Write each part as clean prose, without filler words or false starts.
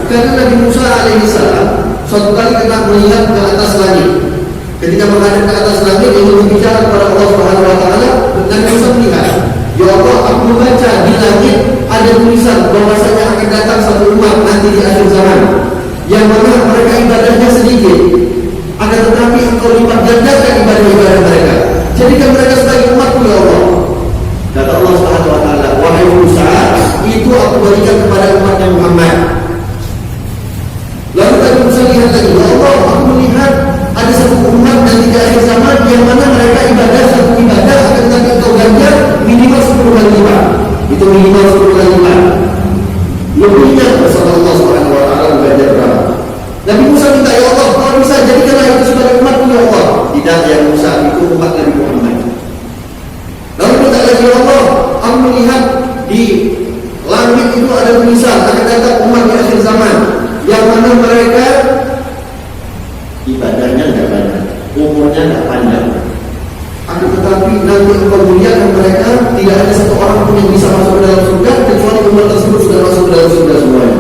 Karena Nabi Musa alaihissalam suatu kali kena melihat ke atas langit. Ketika menghadap ke atas langit, dia berbicara kepada Allah Subhanahu Wa Taala. Nabi Musa melihat, ya Allah, aku baca di langit ada tulisan bahwasanya akan datang satu umat nanti di akhir zaman, yang mana mereka ibadahnya sedikit, akan tetapi engkau lipat gandakan ibadah-ibadah mereka. Jadikan mereka sebagai umatku ya Allah. Kata Allah Subhanahu Wa Taala, wahai Musa, itu aku berikan kepada umatnya Muhammad. Lalu Nabi Musa lihat lagi, ya Allah, aku melihat ada satu umat nanti di akhir zaman yang mana mereka ibadah satu ibadah akan tetapi engkau ganjar minimal 10 kali lipat. Itu minimal 10 kali lipat. Lebihnya bersama Allah Subhanahu Wa Taala ganjar berapa? Nabi Musa minta, ya Allah, kalau bisa jadikanlah itu sebagai umatku ya Allah. Tidak ya Musa, itu umat Nabi Muhammad. Lalu minta lagi, ya Allah, aku melihat di langit itu ada tulisan akan datang umat di akhir zaman yang mana mereka ibadahnya tidak banyak, umurnya tidak panjang. Akan tetapi nanti engkau muliakan mereka, tidak ada satu orang pun yang bisa masuk ke dalam surga kecuali umat tersebut sudah masuk ke dalam surga semuanya.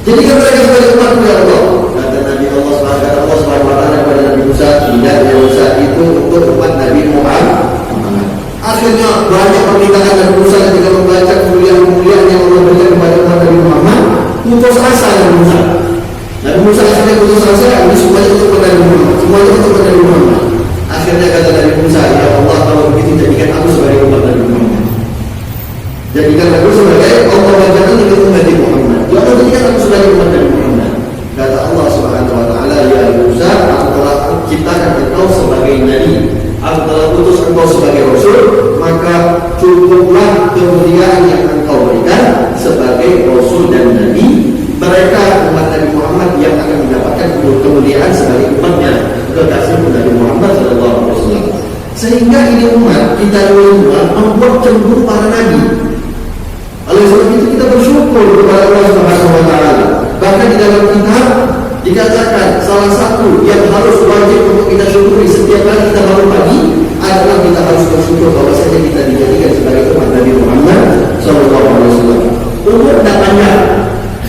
Jadikan mereka sebagai umatku ya Allah. Kata Nabi Allah Subhanahu Wa Taala kepada Nabi Musa, tidak ya Musa, itu untuk umat Nabi Muhammad. Akhirnya banyak permintaan Nabi Musa ketika membaca kemuliaan-kemuliaan yang Allah berikan kepada umat Nabi Muhammad, putus asa Nabi Musa. Nabi Musa akhirnya putus asa, ini semuanya untuk Nabi Muhammad, semuanya untuk Nabi Muhammad. Akhirnya kata Nabi Musa, ya Allah, kalau begitu jadikan aku sebagai umat Nabi Muhammad. Jadikan aku sebagai Allah wajahkan dengan umat Nabi Muhammad. Ya Allah, jadikan aku sebagai umat Nabi Muhammad. Kata Allah Subhanahu Wa Taala, ya Musa, aku telah ciptakan engkau sebagai nabi, aku telah utus engkau sebagai rasul, maka cukuplah kemuliaan yang engkau berikan sebagai rasul dan nabi. Mereka umat Nabi Muhammad yang akan mendapatkan kemuliaan sebagai umatnya kekasih Nabi Muhammad SAW. Sehingga ini umat kita membuat cemburu para nabi. Oleh sebab itu kita bersyukur kepada Allah Subhanahu Wa Taala. Bahkan di dalam kitab dikatakan salah satu yang harus wajib untuk kita syukuri setiap kali kita bangun pagi adalah kita harus bersyukur bahwasanya kita dijadikan sebagai umat Nabi Muhammad SAW. Umur tidak panjang.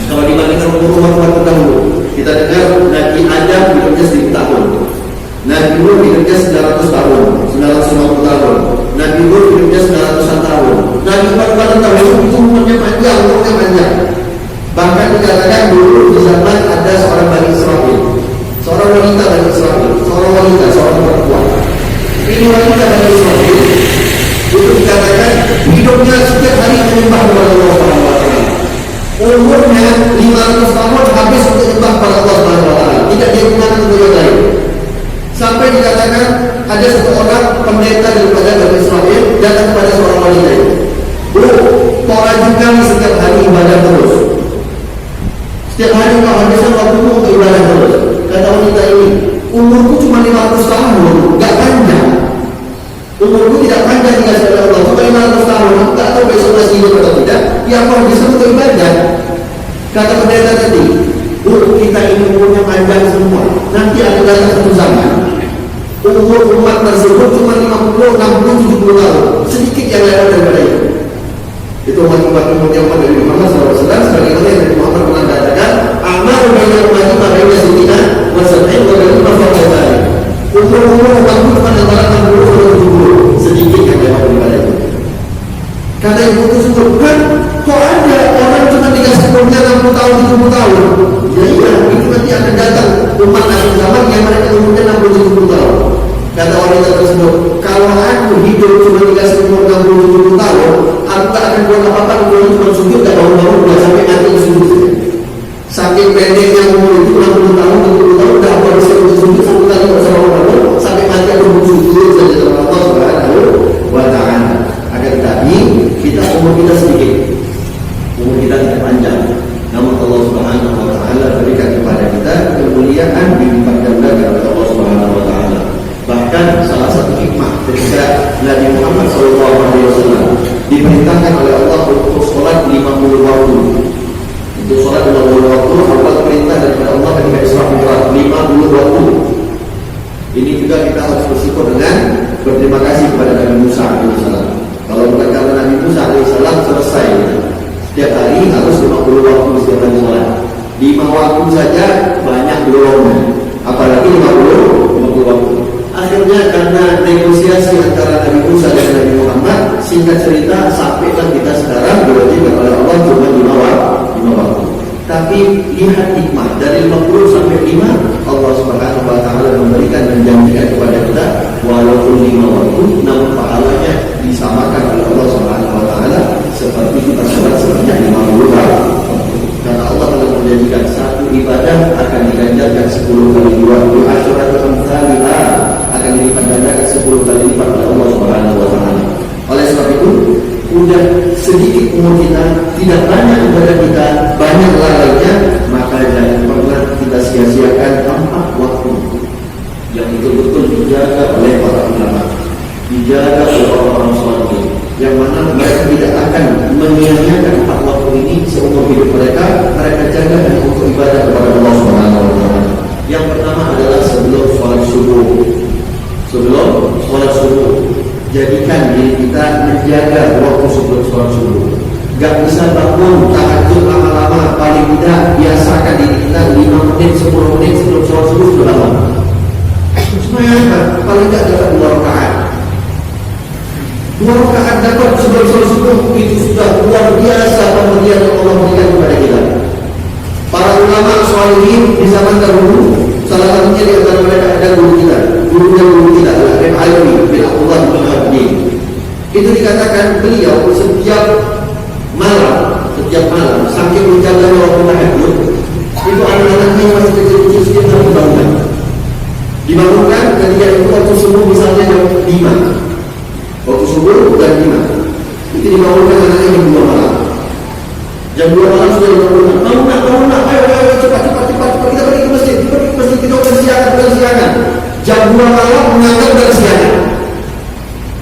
Kalau dibandingkan umat-umat terdahulu, kita dengar Nabi Adam hidupnya 1000 tahun, Nabi Nuh hidupnya 900 tahun, 950 tahun, Nabi Hud hidupnya 900 tahun, Nabi Muhammad tahun itu umurnya panjang. Bahkan dikatakan dulu di zaman ada seorang Bani Israel, seorang wanita Bani Israel, seorang perempuan. Ini wanita Bani Israel itu dikatakan hidupnya setiap hari menyembah kepada Allah Subhanahu Wa Taala. Umurnya 500 tahun habis untuk menyembah kepada Allah Subhanahu Wa Taala, tidak dia gunakan untuk yang lain. Sampai dikatakan ada satu orang pendeta daripada Bani Israel datang kepada seorang wanita itu, kau rajinkan setiap hari ibadah terus. Setiap hari kau habiskan waktumu untuk ibadah terus. Kata wanita ini, umurku cuma 500 tahun, gak panjang. Umurku tidak panjang dikasih oleh Allah, cuma 500 tahun. Aku tak tahu besok masih hidup atau tidak. Ya aku habiskan untuk ibadah. Kata pendeta tadi, kita ini umurnya panjang semua. Nanti akan datang satu zaman umur umat tersebut cuma 50, 60, 70 tahun. Sedikit yang lewat daripada itu. Itu umat umurnya umat Nabi Muhammad SAW. Sebagaimana yang Nabi Muhammad pernah katakan, amal banyak umat makanya sedikit wasatain walaupun masalah. Umur umatku cuma antara 60 dan 70. Sedikit yang lewat daripada itu. Kata ibu tersebut, kan kok ada orang cuma dikasih umurnya 60 tahun, 70 tahun. Ya iya, itu nanti akan datang umat akhir zaman yang mereka umurnya 60, 70 tahun. Kata wanita tersebut, kalau aku hidup cuma dikasih umur 60, 70 tahun, aku tak akan buat apa-apa, umurnya cuma sujud dan bangun-bangun udah sampai nanti sujud. Saking pendeknya umur itu 60 tahun, 70 tahun, udah aku harus sujud satu kali bersama bangun sampai mati aku sujud saja sama Allah Subhanahu Wa Taala. Akan tetapi kita umur kita sedikit, umur kita tidak panjang. Namun Allah Subhanahu Wa Taala berikan kepada kita kemuliaan dilipat gandakan oleh Allah Subhanahu Wa Taala. Bahkan salah satu hikmah ketika Nabi Muhammad SAW diperintahkan oleh Allah untuk sholat 50 waktu. Untuk sholat 50 waktu, Allah perintah daripada Allah ketika Isra Mi'raj 50 waktu. Ini juga kita harus bersyukur dengan berterima kasih kepada Nabi Musa AS. Kalau bukan karena Nabi Musa AS selesai, setiap hari harus 50 waktu setiap hari sholat. 5 waktu saja banyak belumnya, apalagi 50 waktu. Akhirnya karena negosiasi antara Nabi Musa dan Nabi Muhammad, singkat cerita sampailah kita sekarang diwajibkan oleh Allah cuma 5 waktu. Tapi lihat hikmah dari 50 sampai 5, Allah Subhanahu wa taala memberikan dan janjikan kepada kita walaupun 5 waktu namun pahalanya disamakan oleh Allah Subhanahu wa taala seperti kita sholat sebanyak 50 waktu. Karena Allah telah menjanjikan satu ibadah akan diganjarkan 10 kali 2 asyaratul amsalihah, akan dilipat gandakan 10 kali lipat oleh Allah Subhanahu wa taala. Oleh sebab itu, udah sedikit umur kita, tidak banyak ibadah kita, banyak lalainya, maka jangan pernah kita sia-siakan 4 waktu yang betul-betul dijaga oleh para ulama, dijaga oleh orang-orang saleh, yang mana mereka tidak akan menyia-nyiakan 4 waktu ini seumur hidup mereka. Mereka jaga hanya untuk ibadah kepada Allah Subhanahu wa taala. Yang pertama adalah sebelum sholat subuh. Sebelum sholat subuh, jadikan diri kita menjaga waktu sebelum sholat subuh. Gak bisa bangun tahajud lama-lama, paling tidak biasakan diri kita 5 menit, 10 menit sebelum sholat subuh sudah lama. Supaya apa? Paling tidak dapat 2 rakaat. 2 rakaat dapat sebelum sholat subuh itu sudah luar biasa pemberian yang Allah berikan kepada kita. Para ulama sholihin di zaman dahulu, salah satunya di antara mereka ada guru kita adalah Ibn Alwi bin Abdullah bin Abdi. Itu dikatakan beliau setiap malam saking menjaga waktu tahajud, itu anak-anaknya masih kecil-kecil sedikit dibangunkan ketika itu waktu subuh misalnya jam 5, waktu subuh jam 5 itu dibangunkan anaknya jam 2 malam. Jam 2 malam sudah dibangunkan, bangun nak, ayo cepat kita pergi ke masjid, kita bukan siangan. Jam 2 malam menganggap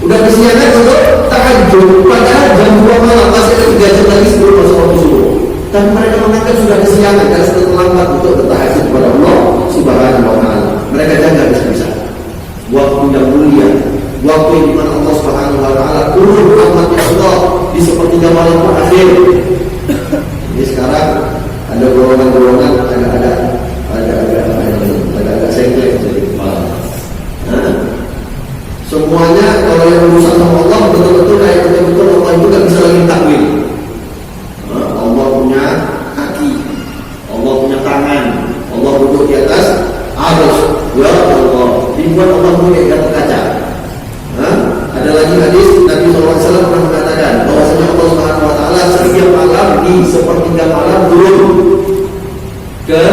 udah kesiangan untuk tahajud, padahal jam 2 malam masih ada 3 jam lagi sebelum masuk waktu subuh. Dan mereka menganggap sudah kesiangan karena sudah terlambat untuk bertahajud kepada Allah Subhanahu wa taala. Mereka jaga bisa-bisa waktu yang mulia, waktu di mana Allah Subhanahu wa taala turun rahmat Allah di sepertiga malam terakhir. Jadi sekarang ada golongan-golongan agak sengklek semuanya kalau yang urusan sama Allah betul-betul Allah itu gak bisa lagi takwil. Allah punya kaki, Allah punya tangan, Allah duduk di atas arus. Ya Allah, dibuat Allah punya kata kaca. Ada lagi hadis Nabi SAW pernah mengatakan bahwasanya Allah Subhanahu wa taala setiap malam di sepertiga malam turun ke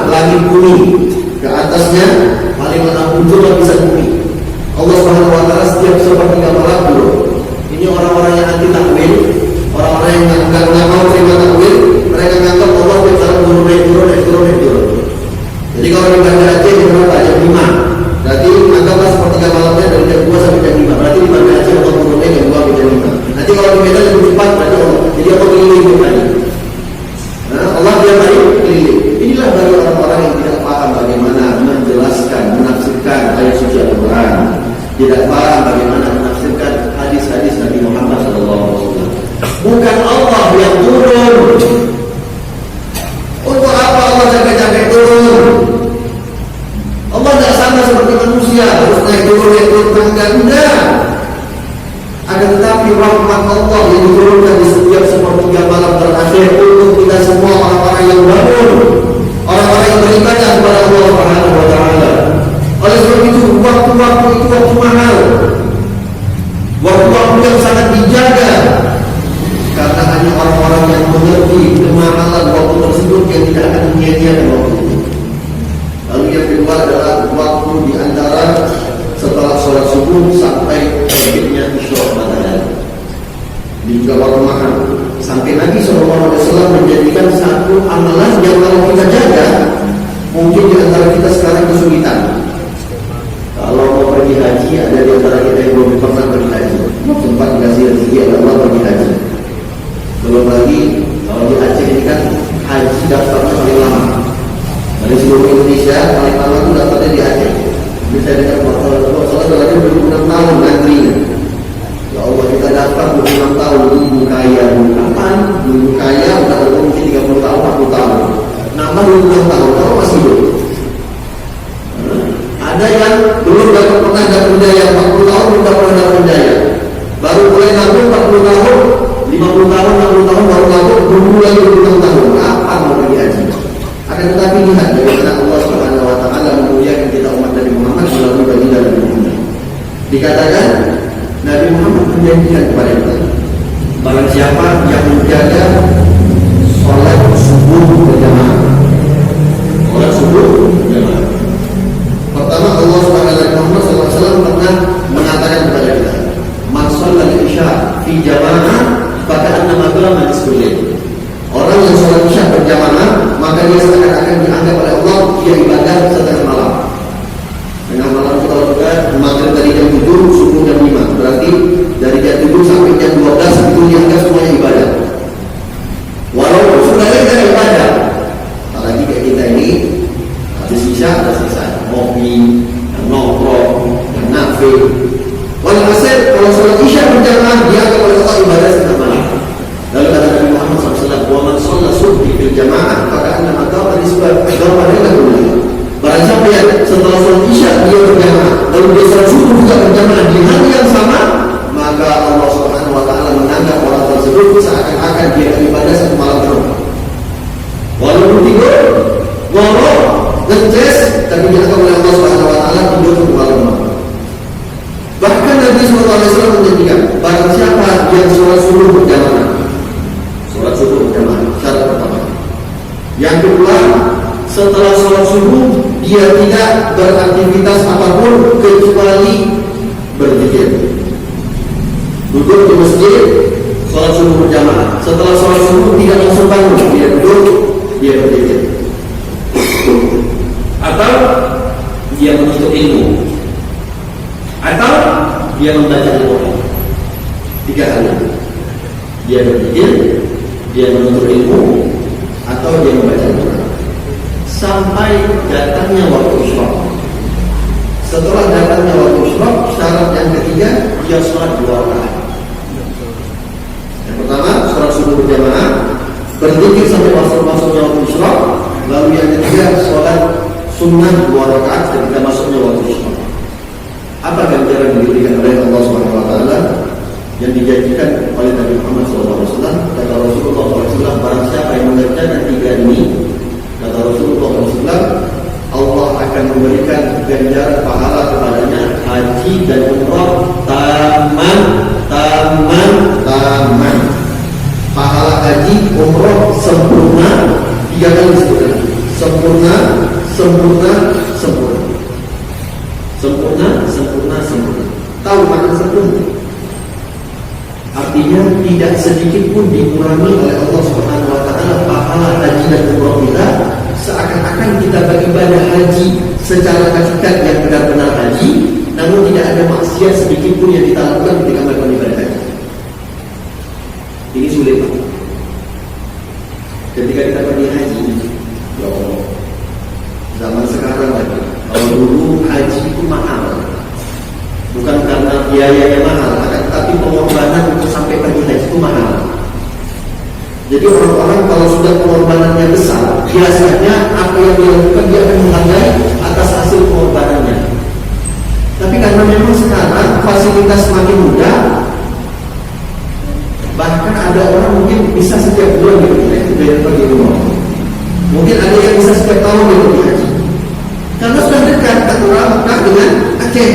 langit bumi, ke atasnya paling ujung lapisan bumi. Allah Subhanahu wa taala setiap sepertiga malam turun. Ini orang-orang yang anti takwil, orang-orang yang enggak mau terima takwil, mereka menganggap Allah bisa turun. Jadi kalau di Banda Aceh jam berapa? Jam 5. Berarti anggaplah sepertiga malamnya dari jam 2 sampai jam 5. Berarti di Banda Aceh Allah turunnya jam 2 sampai jam 5. Nanti kalau di Medan lebih cepat berarti Allah. Jadi Allah keliling tadi. Allah dia keliling. Inilah bagi orang-orang yang tidak paham bagaimana menjelaskan, menafsirkan ayat suci Al-Quran, tidak paham bagaimana menafsirkan hadis-hadis Nabi Muhammad SAW. Bukan Allah yang turun. Untuk apa Allah capek-capek turun? Allah tidak sama seperti manusia, harus naik turun tangga. Tidak. Akan tetapi rahmat Allah yang diturunkan di setiap sepertiga malam terakhir untuk kita semua orang-orang yang bangun, orang-orang yang beribadah kepada Allah Subhanahu wa taala. Oleh sebab itu waktu-waktu itu waktu mahal, waktu-waktu yang sangat dijaga, karena hanya orang-orang yang mengerti kemahalan waktu tersebut yang tidak akan menyia-nyiakan waktu itu. Lalu yang kedua adalah waktu di antara setelah sholat subuh sampai terbitnya isyraq matahari. Ini juga waktu mahal. Sampai Nabi SAW menjadikan satu amalan yang kalau kita jaga, mungkin di antara kita sekarang kesulitan. Kalau mau pergi haji, ada di antara kita yang belum pernah pergi haji. Sempat dikasih rezeki oleh Allah pergi haji. Belum lagi kalau di Aceh ini kan haji daftarnya paling lama. Dari seluruh Indonesia paling lama itu daftarnya di Aceh. Bisa dengan soalnya lagi 26 tahun nantinya. Ya Allah, kita daftar 26 tahun, ibu kaya. Kapan? Ibu kaya udah mungkin 30 tahun, 40 sukses, tapi dianggap oleh Allah Subhanahu Wa Taala tidur terlalu lemah. Bahkan Nabi SAW menjadikan barang siapa yang sholat subuh berjamaah, syarat pertama. Yang kedua, setelah sholat subuh dia tidak beraktivitas apapun kecuali berzikir. Duduk di masjid, sholat subuh berjamaah. Setelah sholat subuh tidak langsung bangun, dia duduk, dia berzikir. Atau dia menuntut ilmu, atau dia membaca Al-Quran. 3 hal. Dia berzikir, dia menuntut ilmu, atau dia membaca Al-Quran. Sampai datangnya waktu isyraq. Setelah datangnya waktu isyraq, syarat yang ketiga dia sholat 2 rakaat. Yang pertama sholat subuh berjamaah, berzikir sampai masuknya waktu isyraq. Lalu yang ketiga sholat sunnah 2 rakaat ketika masuknya waktu isyraq. Apa ganjaran yang diberikan oleh Allah Subhanahu Wa Taala yang dijanjikan oleh Nabi Muhammad SAW? Kata Rasulullah SAW, barang siapa yang mengerjakan 3 ini, kata Rasulullah SAW, Allah akan memberikan ganjaran pahala kepadanya haji dan umrah taman. Pahala haji umrah sempurna. 3 kali disebutkan. Sempurna. Tahu makna sempurna? Artinya tidak sedikit pun dikurangi oleh Allah Subhanahu Wa Taala pahala haji dan umrah kita, seakan-akan kita beribadah haji secara hakikat yang benar-benar haji, namun tidak ada maksiat sedikit pun yang kita lakukan ketika melakukan ibadah haji. Ini sulit, Pak. Ketika kita pergi haji, ya Allah, zaman sekarang lagi, kalau dulu haji itu mahal, bukan karena biayanya mahal, tapi pengorbanan untuk sampai pergi haji itu mahal. Jadi orang-orang kalau sudah pengorbanannya besar, biasanya apa yang dilakukan dia akan menghargai atas hasil pengorbanannya. Tapi karena memang sekarang fasilitas semakin mudah, bahkan ada orang mungkin bisa setiap bulan pergi umroh. Mungkin ada yang bisa setiap tahun pergi haji. Karena sudah dekat antara Mekah dengan Aceh.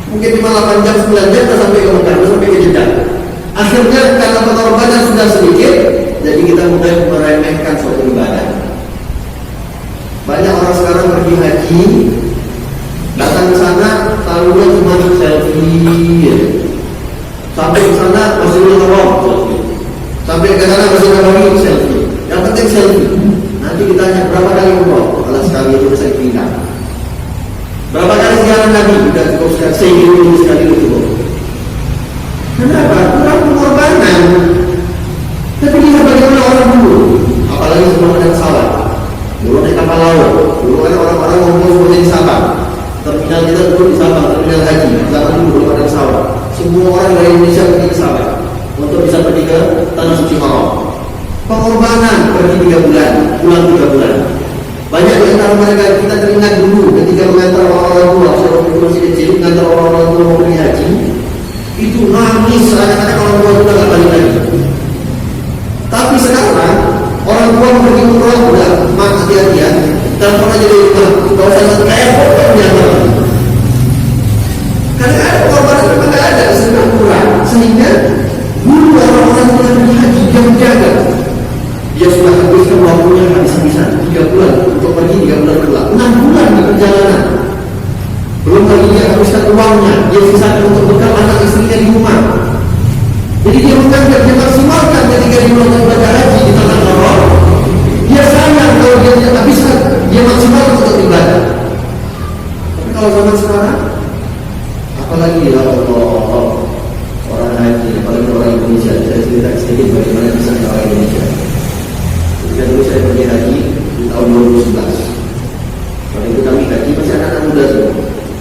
Mungkin 5-8 jam, 9 jam kita sampai ke Mekah, sampai ke Jeddah. Akhirnya karena pengorbanan sudah sedikit, jadi kita mulai meremehkan suatu ibadah. Banyak orang sekarang pergi haji, datang ke sana, tahunya cuma selfie. Sampai ke sana Masjidil Haram, selfie. Sampai ke sana Masjidil Nabawi, selfie. Yang penting selfie. Nanti kita tanya berapa kali umroh? Kalau sekali itu bisa dipindah. Berapa kali ziarah Nabi? Sudah cukup sekali itu cukup. Kenapa? Kurang pengorbanan. Tapi lihat bagaimana orang dulu, apalagi sebelum ada pesawat. Dulu naik kapal laut. Dulu ada orang-orang ngumpul seperti di Sabang. Terminal kita dulu di Sabang, terminal haji. Zaman dulu belum ada pesawat. Semua orang dari Indonesia pergi ke Sabang untuk bisa pergi ke Tanah Suci Haram. Pengorbanan pergi 3 bulan, pulang 3 bulan. Banyak di antara mereka kita teringat dulu ketika mengantar orang-orang tua, seorang masih kecil mengantar orang-orang tua mau pergi haji, itu nangis seakan-akan orang tua sudah nggak balik lagi. Tapi sekarang orang tua mau pergi umroh udah mak hati-hati ya, telepon aja di rumah, kalau saya kayak fotonya lagi. Karena ada pengorbanan memang nggak ada, sedang kurang, sehingga dulu orang-orang yang pergi haji dia menjaga. Dia sudah habiskan waktunya habis-habisan 3 bulan untuk pergi, 3 bulan pulang, 6 bulan di perjalanan. Belum lagi dia habiskan uangnya, dia sisakan untuk bekal anak istrinya di rumah. Jadi dia menganggap dia maksimalkan ketika dia melakukan ibadah haji di tanah haram. Dia sayang kalau dia tidak habiskan, dia maksimalkan untuk ibadah. Tapi kalau zaman sekarang, apalagi ya Allah, orang haji, apalagi orang Indonesia. Saya cerita sedikit bagaimana kisahnya orang Indonesia. Ketika dulu saya pergi haji di tahun 2011. Waktu itu kami haji masih anak-anak muda semua.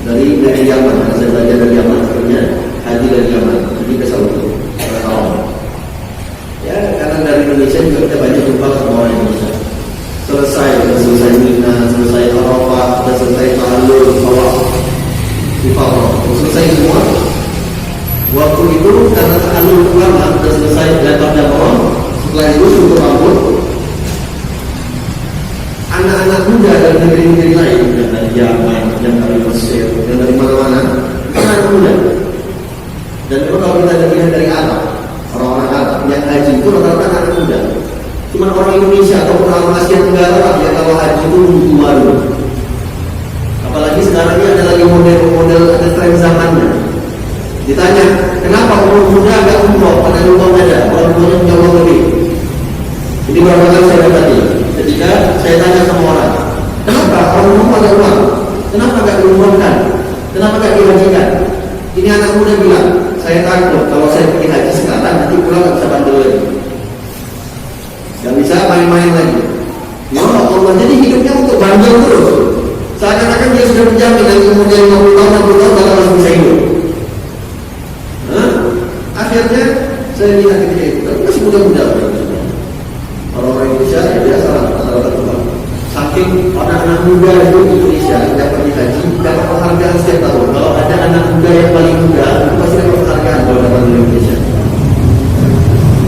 Dari Yaman, karena saya belajar dari Yaman, akhirnya haji dari Yaman, pergi ke Saudi, ke Haram. Ya, karena dari Indonesia juga kita banyak jumpa sama orang Indonesia. Selesai Mina, selesai Arafah, selesai Tahallul, Tawaf, Ifadah, selesai semua. Waktu itu karena Tahallul pertama sudah selesai lempar jamaah, setelah itu syukur ampun. Anak-anak muda dari negeri-negeri lain Indonesia atau orang Asia Tenggara ya kalau haji itu begitu malu. Apalagi sekarang ini ada lagi model-model ada tren zamannya. Ditanya, kenapa orang muda agak umroh pada umroh ada, orang muda punya uang lebih. Ini berapa kali saya dapati ketika saya tanya sama orang, kenapa orang umroh ada uang, kenapa agak diumrohkan, kenapa agak dihajikan? Ini anak muda bilang, saya takut kalau saya pergi haji sekarang nanti pulang nggak bisa bandel lagi, nggak bisa main-main lagi. Ya Allah, jadi hidupnya untuk bandel terus. Seakan-akan dia sudah menjamin nanti kemudian 50 tahun, 60 tahun bakal masih bisa hidup. Akhirnya saya lihat ketika itu, tapi masih muda-muda. Orang-orang Indonesia ya biasa lah, rata-rata tua. Saking anak-anak muda itu di Indonesia yang pergi haji dapat penghargaan setiap tahun. Kalau ada anak muda yang paling muda, itu pasti dapat penghargaan kalau datang di Indonesia.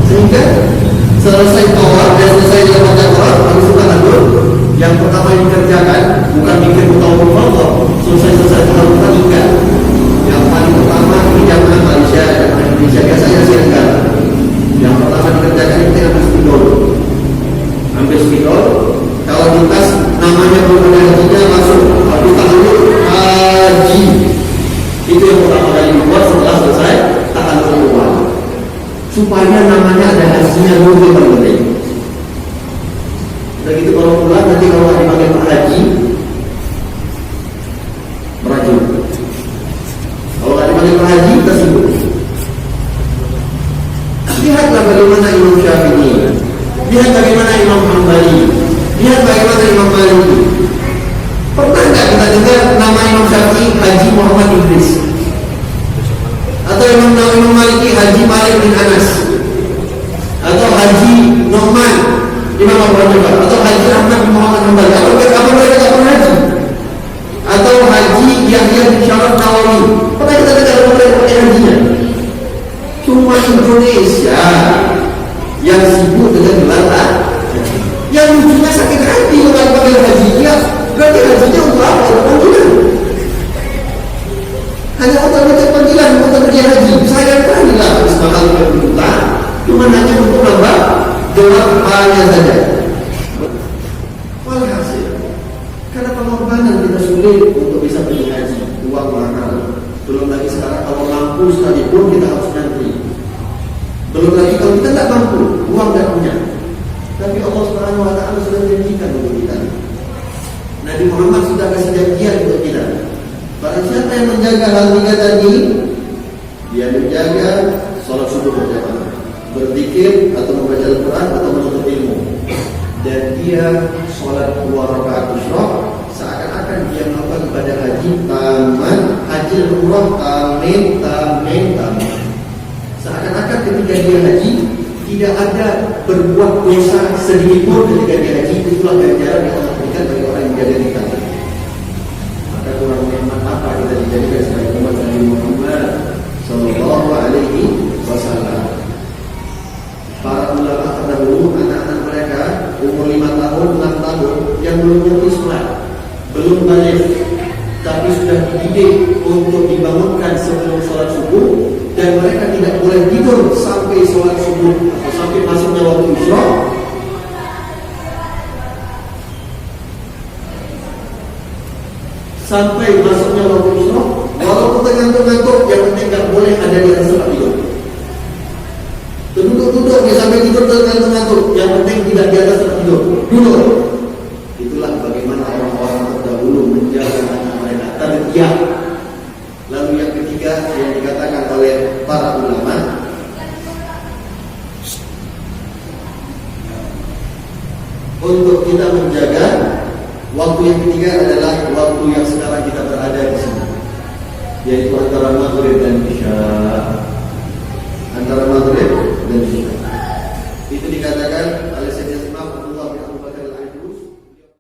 Sehingga selesai tawaf dan selesai jalan tawaf, harus tahalul. Yang pertama yang dikerjakan bukan mikir tahun Allah, selesai tahalul nikah. Yang paling pertama ini jamaah Malaysia dan Indonesia biasanya siangkan. Yang pertama dikerjakan itu ambil spidol. Ambil spidol. Kalau di tas namanya belum ada hajinya masuk habis tahalul haji. Itu yang pertama kali dibuat setelah selesai tahalul awal. Supaya namanya ada hajinya dulu yang penting. Dan itu kalau pulang nanti kalau dipanggil Pak Haji merajut. Kalau nggak dipanggil Pak Haji tersibuk. Lihatlah bagaimana Imam Syafi'i, lihat bagaimana Imam Hambali, lihat bagaimana Imam Maliki. Pernah nggak kita dengar nama Imam Syafi'i Haji Muhammad Idris? Atau Imam Maliki Haji Malik bin Anas? Atau Haji Nu'man Imam Abu Hanifah? Atau Haji Ahmad bin Muhammad Hambali? Atau mereka tak pernah haji? Atau Haji Yahya bin Syaraf Nawawi? Pernah kita dengar mereka pakai hajinya? Cuma Indonesia yang sibuk dengan gelar haji. Yang lucunya sakit hati kalau pakai haji, ya berarti hajinya untuk apa? Untuk panggilan. Hanya untuk panggilan, untuk kerja haji. Sayangkan lah, mahal berjuta, cuma hanya untuk nambah gelar hanya saja. Walhasil, karena pengorbanan kita sulit untuk bisa beli haji, uang mahal. Belum lagi sekarang kalau mampu sekalipun kita harus ngantri. Belum lagi kalau kita tidak mampu, uang tidak punya. Tapi Allah Subhanahu Wa Taala sudah janjikan untuk kita. Nabi Muhammad sudah kasih janjian untuk kita. Barang siapa yang menjaga hal tiga tadi, dia menjaga sholat subuh berjamaah, berzikir atau membaca Al-Quran atau menuntut ilmu, dan dia sholat 2 rakaat isyraq, seakan-akan dia melakukan ibadah haji taman, haji dan umrah tamin. Seakan-akan ketika dia haji tidak ada berbuat dosa sedikit pun ketika dia haji. Itulah ganjaran yang Allah berikan bagi orang yang menjaga kita. Maka kurang nikmat apa kita dijadikan sebagai umat Nabi Muhammad Sallallahu Alaihi Wasallam. Para ulama terdahulu, anak-anak mereka umur 5 tahun, 6 tahun yang belum ngerti sholat, belum balik, tapi sudah dididik untuk dibangunkan sebelum sholat subuh, dan mereka tidak boleh tidur sampai sholat subuh atau sampai masuknya waktu isyraq. Sampai masuknya waktu isyraq, walaupun ngantuk-ngantuk, yang penting tidak boleh ada di atas tempat tidur. Duduk-duduk dia sampai tidur ngantuk-ngantuk, yang penting tidak di atas tempat tidur. Duduk. Itulah bagaimana orang-orang terdahulu menjaga anak mereka tarbiyah. Lalu yang ketiga yang dikatakan oleh para ulama, untuk kita menjaga waktu yang ketiga adalah waktu yang sekarang kita berada di sini, yaitu antara maghrib dan isya. Antara maghrib dan isya itu dikatakan